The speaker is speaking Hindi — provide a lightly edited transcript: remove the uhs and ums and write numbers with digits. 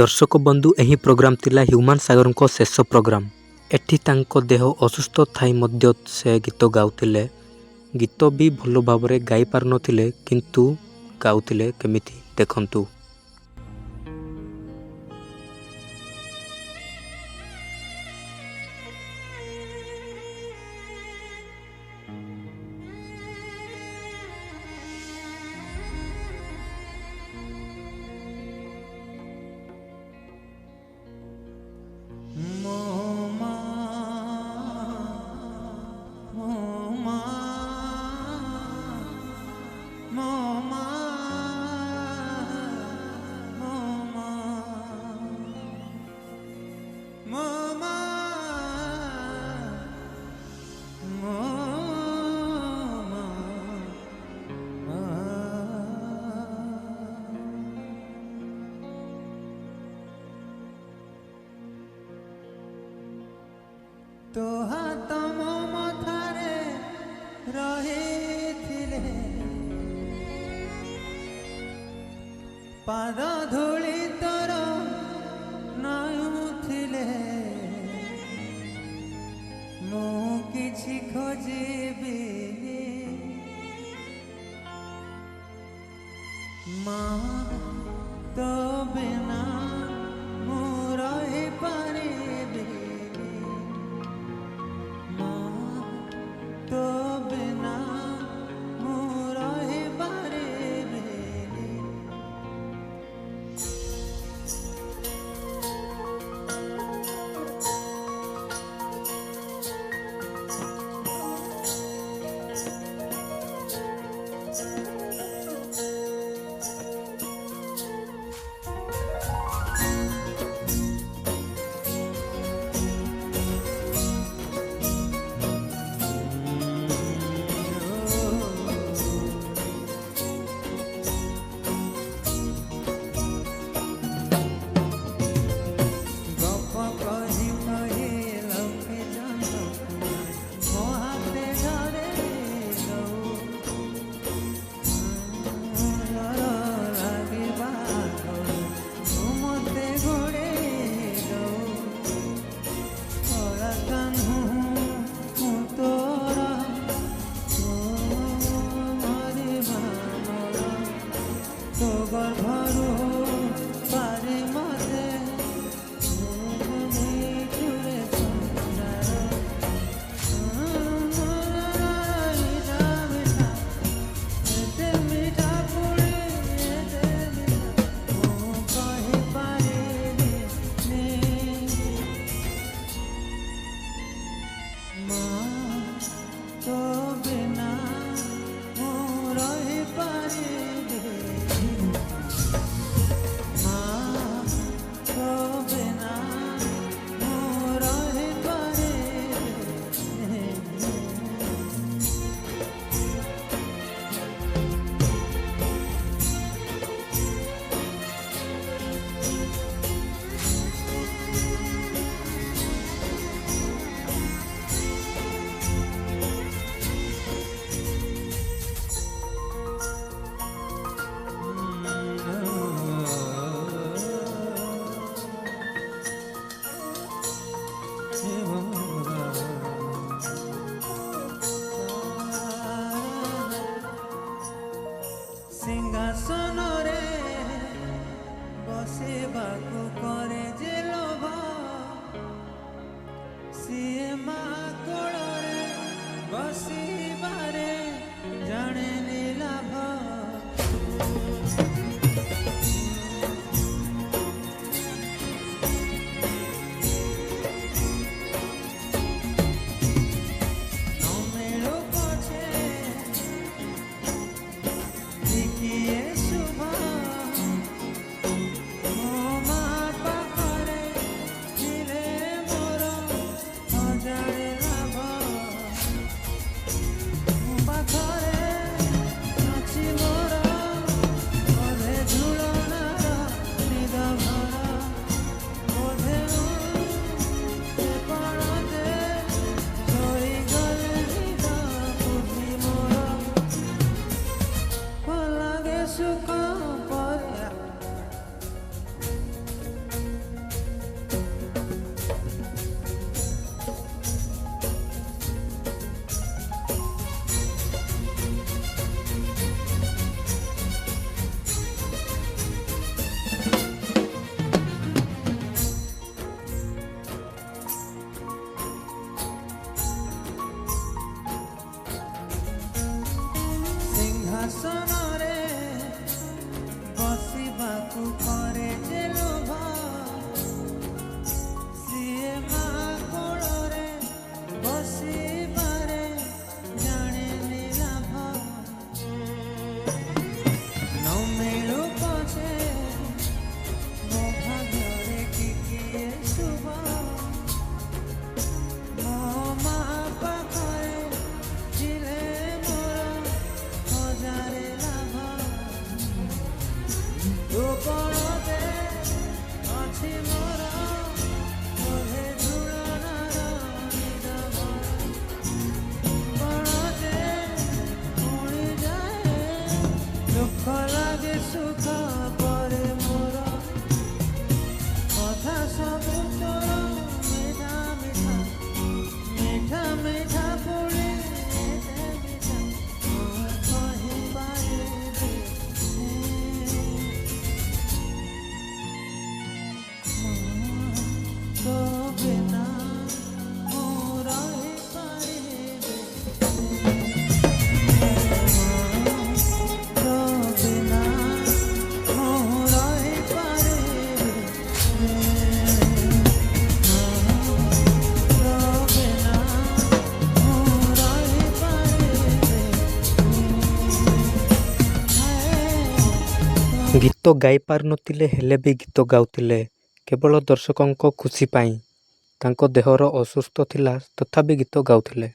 दर्शक बंधु एही प्रोग्राम तिला ह्यूमान सागर को शेष प्रोग्राम। एठी तांको देह असुस्थ थाई मध्य से गीत गाउतिले। गीत भी भल भावरे गाई पार नथिले किंतु गाउतिले केमिति देखंतु। तो हाथ मो मथारे रहिथिले पाद धूली तोर नयुथिले मु किछि खोजिबी माँ तो बिना मु रहि पारिबी तो बिना मु रहि पारिबी। सिंहासन रे बसिबाकु करे जे लोभ सीए माँ कोड़े बसिबारे जाने लाभ शुभ ଗୀତ ଗାଇ ପାରୁନଥିଲେ ହେଲେ ବି ଗୀତ ଗାଉଥିଲେ କେବଳ ଦର୍ଶକଙ୍କ ଖୁସି ପାଇଁ। ତାଙ୍କ ଦେହର ଅସୁସ୍ଥ ଥିଲା ତଥାପି ଗୀତ ଗାଉଥିଲେ।